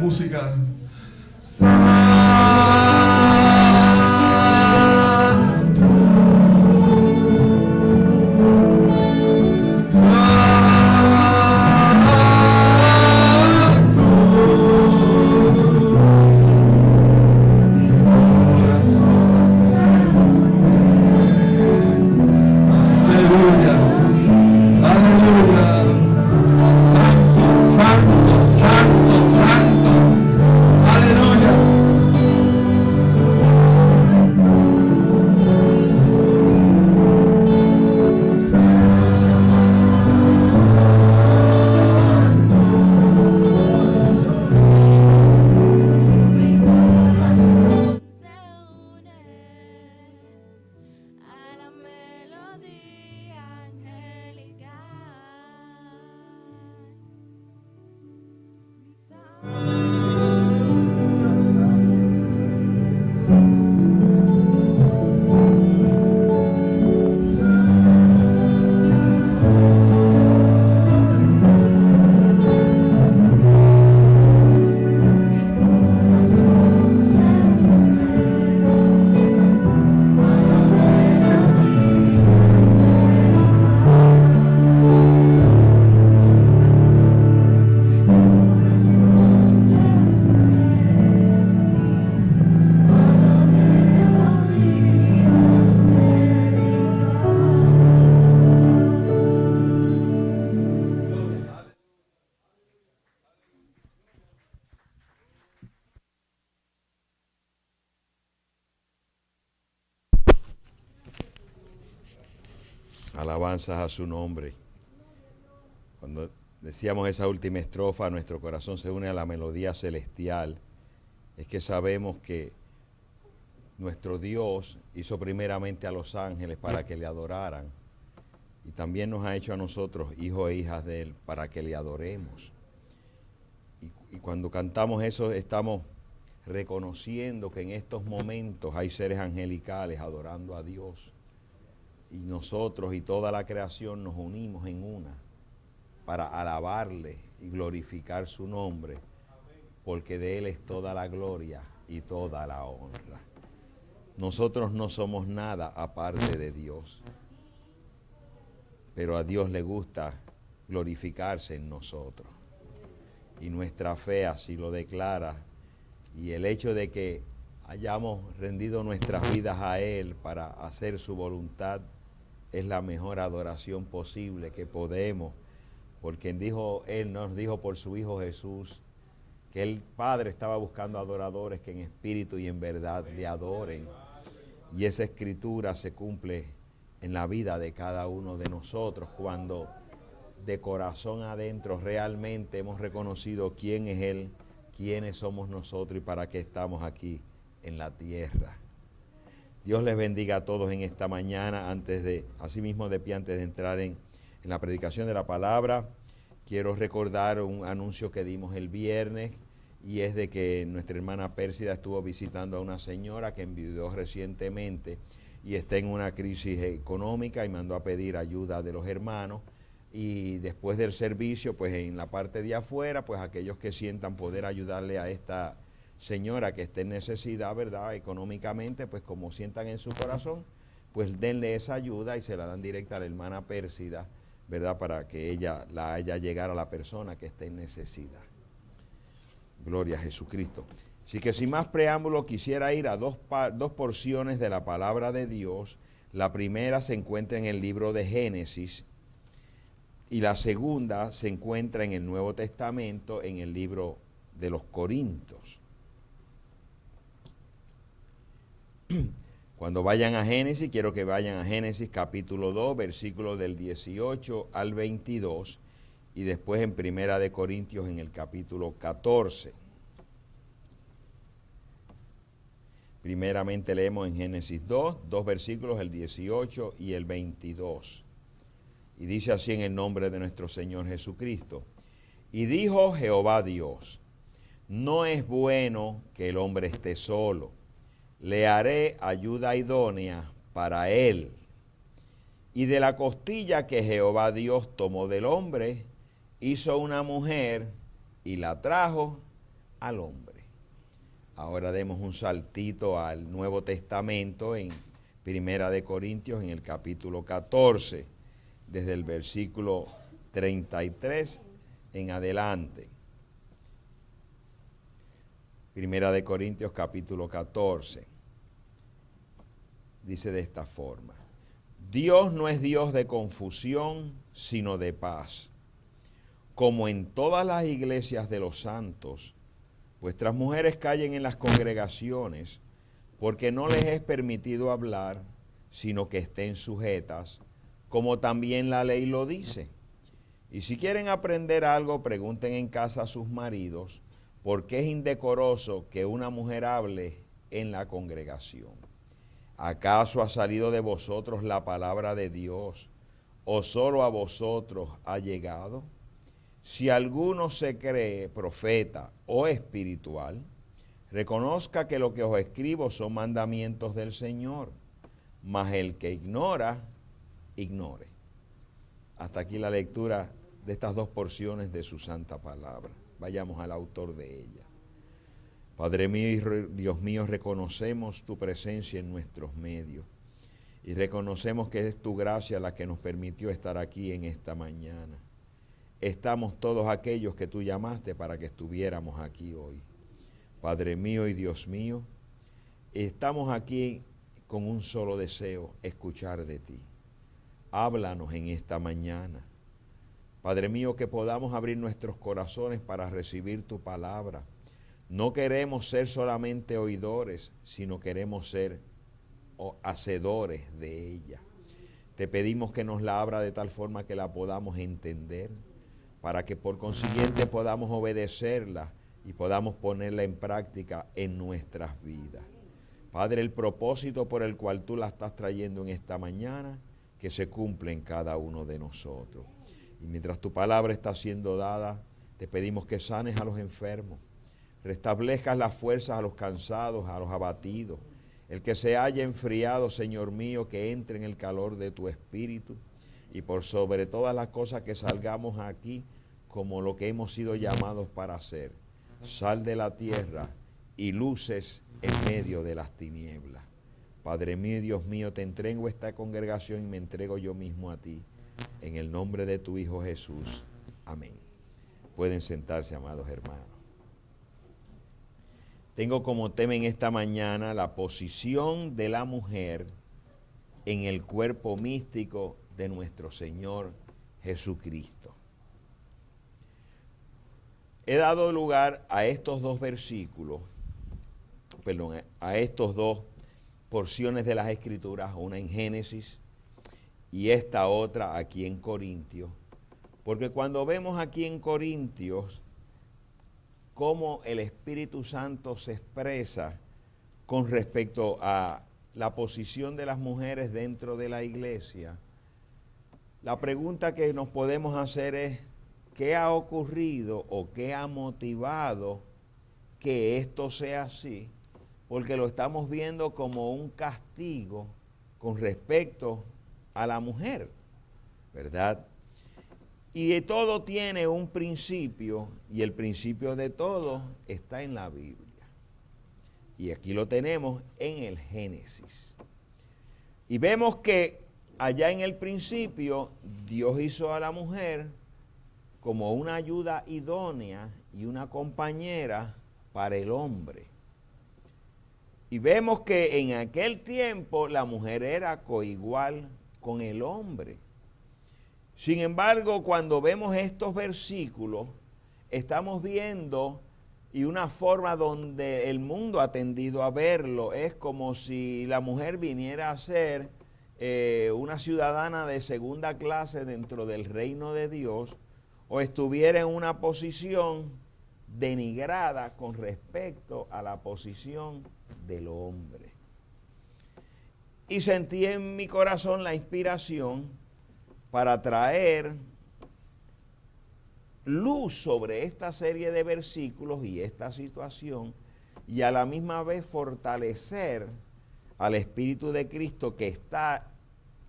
música. Alabanzas a su nombre. Cuando decíamos esa última estrofa, nuestro corazón se une a la melodía celestial. Es que sabemos que nuestro Dios hizo primeramente a los ángeles para que le adoraran. Y también nos ha hecho a nosotros, hijos e hijas de Él, para que le adoremos. Y cuando cantamos eso, estamos reconociendo que en estos momentos hay seres angelicales adorando a Dios. Y nosotros y toda la creación nos unimos en una para alabarle y glorificar su nombre, porque de Él es toda la gloria y toda la honra. Nosotros no somos nada aparte de Dios, pero a Dios le gusta glorificarse en nosotros. Y nuestra fe así lo declara. Y el hecho de que hayamos rendido nuestras vidas a Él para hacer su voluntad es la mejor adoración posible que podemos, porque Él nos dijo por su Hijo Jesús que el Padre estaba buscando adoradores que en espíritu y en verdad le adoren. Y esa escritura se cumple en la vida de cada uno de nosotros cuando de corazón adentro realmente hemos reconocido quién es Él, quiénes somos nosotros y para qué estamos aquí en la tierra. Dios les bendiga a todos en esta mañana. Antes de entrar en la predicación de la palabra, quiero recordar un anuncio que dimos el viernes, y es de que nuestra hermana Pérsida estuvo visitando a una señora que enviudó recientemente y está en una crisis económica y mandó a pedir ayuda de los hermanos. Y después del servicio, pues en la parte de afuera, pues aquellos que sientan poder ayudarle a esta señora que esté en necesidad, ¿verdad?, económicamente, pues como sientan en su corazón, pues denle esa ayuda y se la dan directa a la hermana Pérsida, ¿verdad?, para que ella la haya llegar a la persona que esté en necesidad. Gloria a Jesucristo. Así que sin más preámbulo, quisiera ir a dos porciones de la palabra de Dios. La primera se encuentra en el libro de Génesis y la segunda se encuentra en el Nuevo Testamento, en el libro de los Corintios. Cuando vayan a Génesis, quiero que vayan a Génesis capítulo 2, versículos del 18 al 22, y después en Primera de Corintios en el capítulo 14. Primeramente leemos en Génesis 2 versículos, el 18 y el 22. Y dice así en el nombre de nuestro Señor Jesucristo. Y dijo Jehová Dios, no es bueno que el hombre esté solo. Le haré ayuda idónea para él. Y de la costilla que Jehová Dios tomó del hombre, hizo una mujer y la trajo al hombre. Ahora demos un saltito al Nuevo Testamento en Primera de Corintios en el capítulo 14, desde el versículo 33 en adelante. Primera de Corintios capítulo 14. Dice de esta forma: Dios no es Dios de confusión, sino de paz. Como en todas las iglesias de los santos, vuestras mujeres callen en las congregaciones, porque no les es permitido hablar, sino que estén sujetas, como también la ley lo dice. Y si quieren aprender algo, pregunten en casa a sus maridos, porque es indecoroso que una mujer hable en la congregación. ¿Acaso ha salido de vosotros la palabra de Dios, o solo a vosotros ha llegado? Si alguno se cree profeta o espiritual, reconozca que lo que os escribo son mandamientos del Señor, mas el que ignora, ignore. Hasta aquí la lectura de estas dos porciones de su santa palabra. Vayamos al autor de ella. Padre mío y Dios mío, reconocemos tu presencia en nuestros medios y reconocemos que es tu gracia la que nos permitió estar aquí en esta mañana. Estamos todos aquellos que tú llamaste para que estuviéramos aquí hoy. Padre mío y Dios mío, estamos aquí con un solo deseo: escuchar de ti. Háblanos en esta mañana. Padre mío, que podamos abrir nuestros corazones para recibir tu palabra. No queremos ser solamente oidores, sino queremos ser hacedores de ella. Te pedimos que nos la abra de tal forma que la podamos entender, para que por consiguiente podamos obedecerla y podamos ponerla en práctica en nuestras vidas. Padre, el propósito por el cual tú la estás trayendo en esta mañana, que se cumple en cada uno de nosotros. Y mientras tu palabra está siendo dada, te pedimos que sanes a los enfermos, restablezcas las fuerzas a los cansados, a los abatidos. El que se haya enfriado, Señor mío, que entre en el calor de tu espíritu. Y por sobre todas las cosas que salgamos aquí como lo que hemos sido llamados para hacer. Sal de la tierra y luces en medio de las tinieblas. Padre mío y Dios mío, te entrego esta congregación y me entrego yo mismo a ti. En el nombre de tu Hijo Jesús. Amén. Pueden sentarse, amados hermanos. Tengo como tema en esta mañana la posición de la mujer en el cuerpo místico de nuestro Señor Jesucristo. He dado lugar a estos dos versículos, a estos dos porciones de las Escrituras, una en Génesis y esta otra aquí en Corintios, porque cuando vemos aquí en Corintios cómo el Espíritu Santo se expresa con respecto a la posición de las mujeres dentro de la iglesia, la pregunta que nos podemos hacer es, ¿qué ha ocurrido o qué ha motivado que esto sea así? Porque lo estamos viendo como un castigo con respecto a la mujer, ¿verdad? Y todo tiene un principio, y el principio de todo está en la Biblia. Y aquí lo tenemos en el Génesis. Y vemos que allá en el principio Dios hizo a la mujer como una ayuda idónea y una compañera para el hombre. Y vemos que en aquel tiempo la mujer era coigual con el hombre. Sin embargo, cuando vemos estos versículos, estamos viendo, y una forma donde el mundo ha tendido a verlo, es como si la mujer viniera a ser una ciudadana de segunda clase dentro del reino de Dios, o estuviera en una posición denigrada con respecto a la posición del hombre. Y sentí en mi corazón la inspiración para traer luz sobre esta serie de versículos y esta situación, y a la misma vez fortalecer al Espíritu de Cristo que está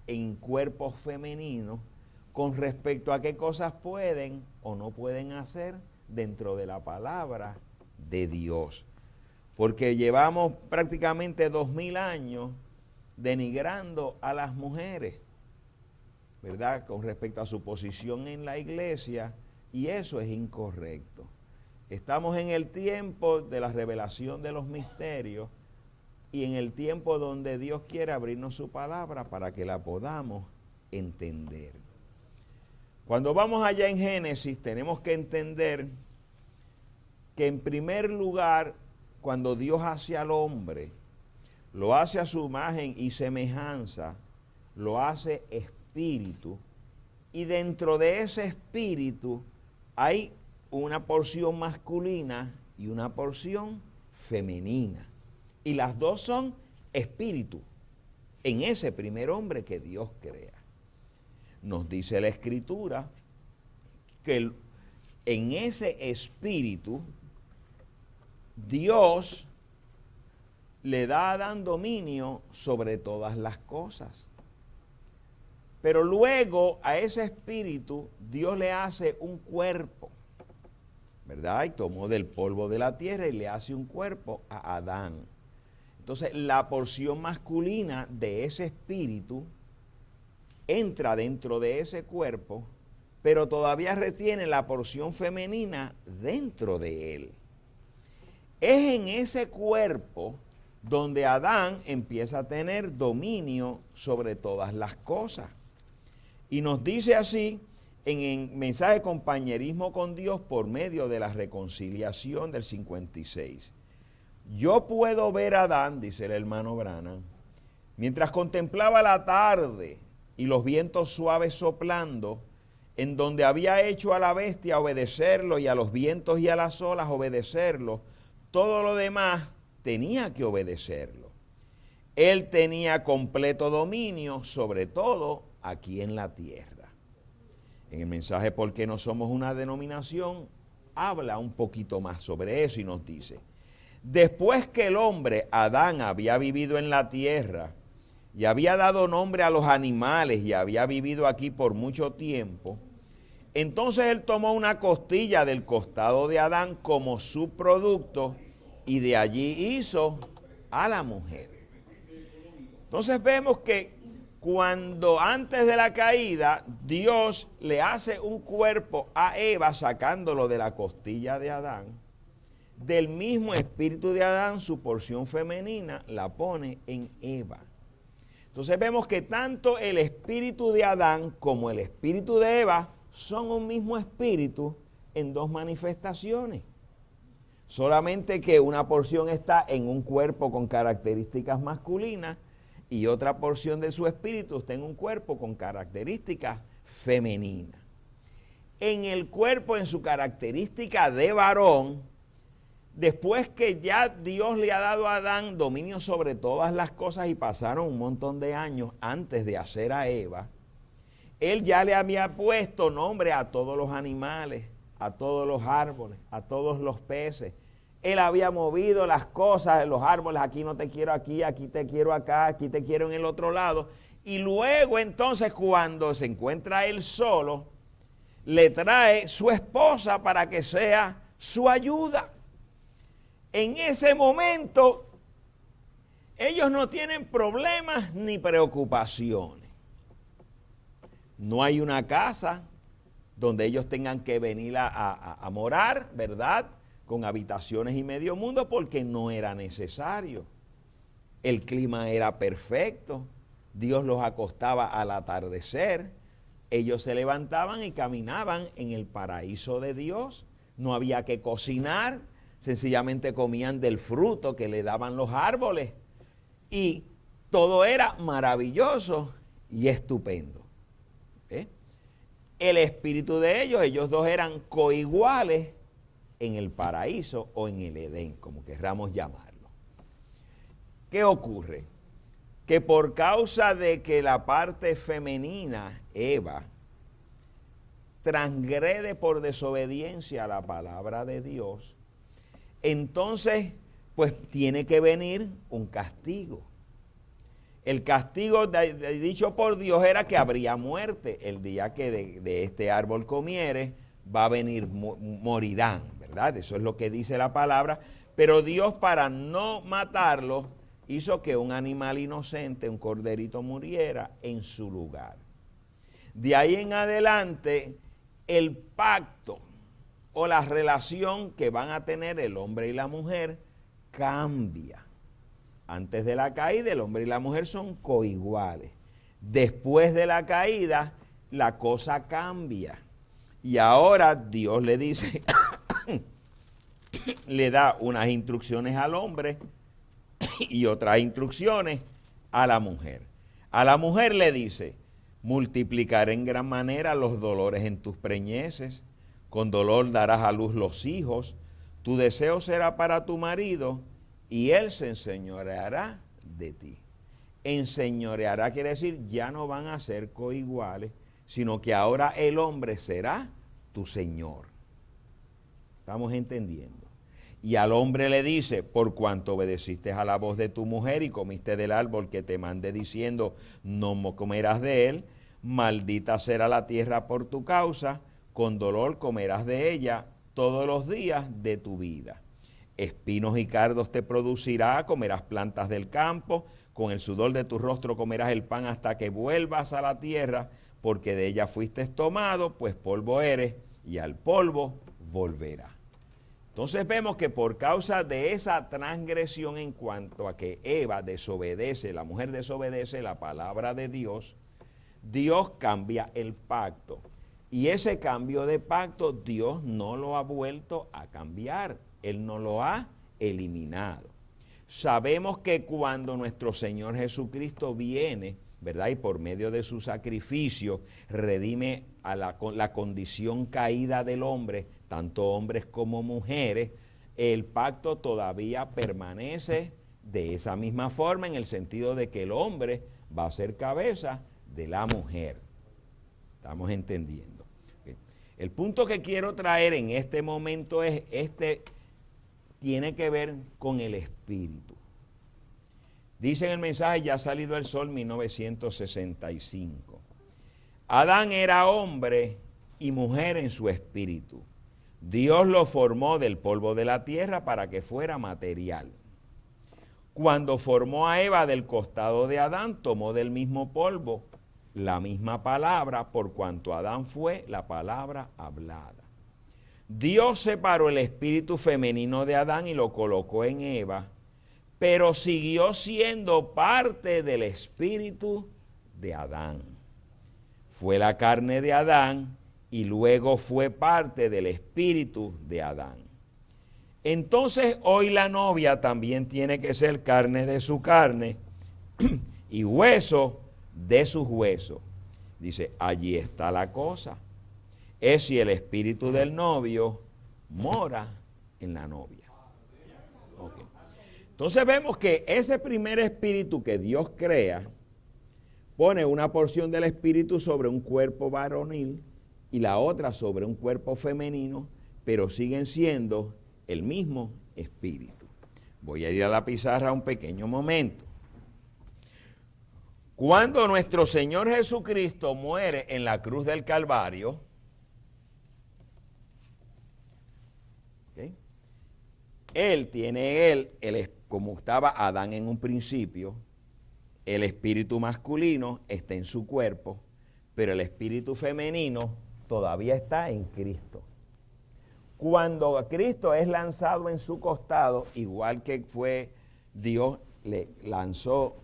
en cuerpos femeninos con respecto a qué cosas pueden o no pueden hacer dentro de la palabra de Dios. Porque llevamos prácticamente 2000 años denigrando a las mujeres, ¿verdad?, con respecto a su posición en la iglesia, y eso es incorrecto. Estamos en el tiempo de la revelación de los misterios y en el tiempo donde Dios quiere abrirnos su palabra para que la podamos entender. Cuando vamos allá en Génesis, tenemos que entender que en primer lugar, cuando Dios hace al hombre, lo hace a su imagen y semejanza, lo hace espíritu, y dentro de ese espíritu hay una porción masculina y una porción femenina. Y las dos son espíritu en ese primer hombre que Dios crea. Nos dice la Escritura que en ese espíritu Dios le da a Adán dominio sobre todas las cosas. Pero luego a ese espíritu Dios le hace un cuerpo, ¿verdad? Y tomó del polvo de la tierra y le hace un cuerpo a Adán. Entonces la porción masculina de ese espíritu entra dentro de ese cuerpo, pero todavía retiene la porción femenina dentro de él. Es en ese cuerpo donde Adán empieza a tener dominio sobre todas las cosas. Y nos dice así en el mensaje de compañerismo con Dios por medio de la reconciliación del 56. Yo puedo ver a Adán, dice el hermano Branham, mientras contemplaba la tarde y los vientos suaves soplando, en donde había hecho a la bestia obedecerlo y a los vientos y a las olas obedecerlo, todo lo demás tenía que obedecerlo. Él tenía completo dominio sobre todo aquí en la tierra. En el mensaje ¿Por qué no somos una denominación? Habla un poquito más sobre eso y nos dice: después que el hombre, Adán, había vivido en la tierra y había dado nombre a los animales y había vivido aquí por mucho tiempo, entonces él tomó una costilla del costado de Adán como su producto y de allí hizo a la mujer. Entonces vemos que cuando antes de la caída Dios le hace un cuerpo a Eva sacándolo de la costilla de Adán, del mismo espíritu de Adán su porción femenina la pone en Eva. Entonces vemos que tanto el espíritu de Adán como el espíritu de Eva son un mismo espíritu en dos manifestaciones. Solamente que una porción está en un cuerpo con características masculinas y otra porción de su espíritu está en un cuerpo con características femeninas. En el cuerpo, en su característica de varón, después que ya Dios le ha dado a Adán dominio sobre todas las cosas y pasaron un montón de años antes de hacer a Eva, Él ya le había puesto nombre a todos los animales, a todos los árboles, a todos los peces. Él había movido las cosas en los árboles: aquí no te quiero aquí, aquí te quiero acá, aquí te quiero en el otro lado. Y luego entonces cuando se encuentra él solo, le trae su esposa para que sea su ayuda. En ese momento, ellos no tienen problemas ni preocupaciones. No hay una casa donde ellos tengan que venir a morar, ¿verdad?, con habitaciones y medio mundo, porque no era necesario. El clima era perfecto. Dios los acostaba al atardecer. Ellos se levantaban y caminaban en el paraíso de Dios. No había que cocinar. Sencillamente comían del fruto que le daban los árboles. Y todo era maravilloso y estupendo. El espíritu de ellos dos eran coiguales en el paraíso o en el Edén, como querramos llamarlo. ¿Qué ocurre? Que por causa de que la parte femenina, Eva, transgrede por desobediencia a la palabra de Dios, entonces pues tiene que venir un castigo. El castigo dicho por Dios era que habría muerte. El día que de este árbol comiere, va a venir, morirán, ¿verdad? Eso es lo que dice la palabra. Pero Dios, para no matarlos, hizo que un animal inocente, un corderito, muriera en su lugar. De ahí en adelante, el pacto o la relación que van a tener el hombre y la mujer cambia. Antes de la caída, el hombre y la mujer son coiguales. Después de la caída, la cosa cambia. Y ahora Dios le dice, le da unas instrucciones al hombre y otras instrucciones a la mujer. A la mujer le dice: multiplicaré en gran manera los dolores en tus preñeces, con dolor darás a luz los hijos, tu deseo será para tu marido, y él se enseñoreará de ti. Enseñoreará quiere decir, ya no van a ser coiguales, sino que ahora el hombre será tu señor. ¿Estamos entendiendo? Y al hombre le dice: por cuanto obedeciste a la voz de tu mujer y comiste del árbol que te mandé diciendo, no comerás de él, maldita será la tierra por tu causa, con dolor comerás de ella todos los días de tu vida. Espinos y cardos te producirá, comerás plantas del campo, con el sudor de tu rostro comerás el pan hasta que vuelvas a la tierra, porque de ella fuiste tomado, pues polvo eres, y al polvo volverás. Entonces vemos que por causa de esa transgresión en cuanto a que Eva desobedece, la mujer desobedece la palabra de Dios, Dios cambia el pacto. Y ese cambio de pacto Dios no lo ha vuelto a cambiar. Él no lo ha eliminado. Sabemos que cuando nuestro Señor Jesucristo viene ¿verdad? Y por medio de su sacrificio redime a la condición caída del hombre, tanto hombres como mujeres, el pacto todavía permanece de esa misma forma, en el sentido de que el hombre va a ser cabeza de la mujer. ¿Estamos entendiendo? El punto que quiero traer en este momento es tiene que ver con el espíritu. Dice en el mensaje Ya ha salido el sol, 1965. Adán era hombre y mujer en su espíritu. Dios lo formó del polvo de la tierra para que fuera material. Cuando formó a Eva del costado de Adán, tomó del mismo polvo la misma palabra, por cuanto Adán fue la palabra hablada. Dios separó el espíritu femenino de Adán y lo colocó en Eva, pero siguió siendo parte del espíritu de Adán. Fue la carne de Adán y luego fue parte del espíritu de Adán. Entonces hoy la novia también tiene que ser carne de su carne y hueso de sus huesos. Dice, allí está la cosa. Es si el espíritu del novio mora en la novia. Okay. Entonces vemos que ese primer espíritu que Dios crea pone una porción del espíritu sobre un cuerpo varonil y la otra sobre un cuerpo femenino, pero siguen siendo el mismo espíritu. Voy a ir a la pizarra un pequeño momento. Cuando nuestro Señor Jesucristo muere en la cruz del Calvario, ¿okay? Él tiene, como estaba Adán en un principio, el espíritu masculino está en su cuerpo, pero el espíritu femenino todavía está en Cristo. Cuando Cristo es lanzado en su costado, igual que fue Dios le lanzó,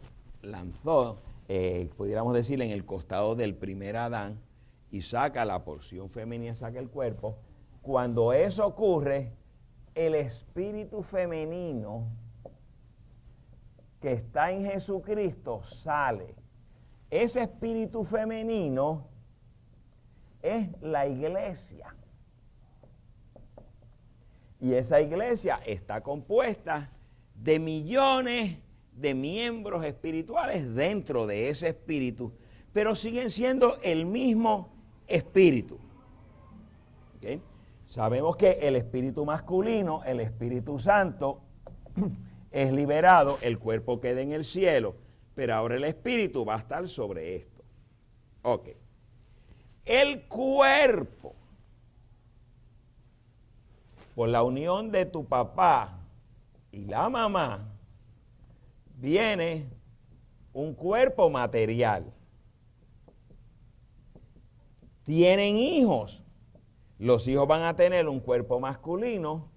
pudiéramos decir, en el costado del primer Adán, y saca la porción femenina, saca el cuerpo. Cuando eso ocurre, el espíritu femenino que está en Jesucristo sale. Ese espíritu femenino es la iglesia. Y esa iglesia está compuesta de millones de miembros espirituales dentro de ese espíritu, pero siguen siendo el mismo espíritu. ¿Okay? Sabemos que el espíritu masculino, el Espíritu Santo, es liberado, el cuerpo queda en el cielo, pero ahora el espíritu va a estar sobre esto. Ok. El cuerpo, por la unión de tu papá y la mamá, viene un cuerpo material. Tienen hijos. Los hijos van a tener un cuerpo masculino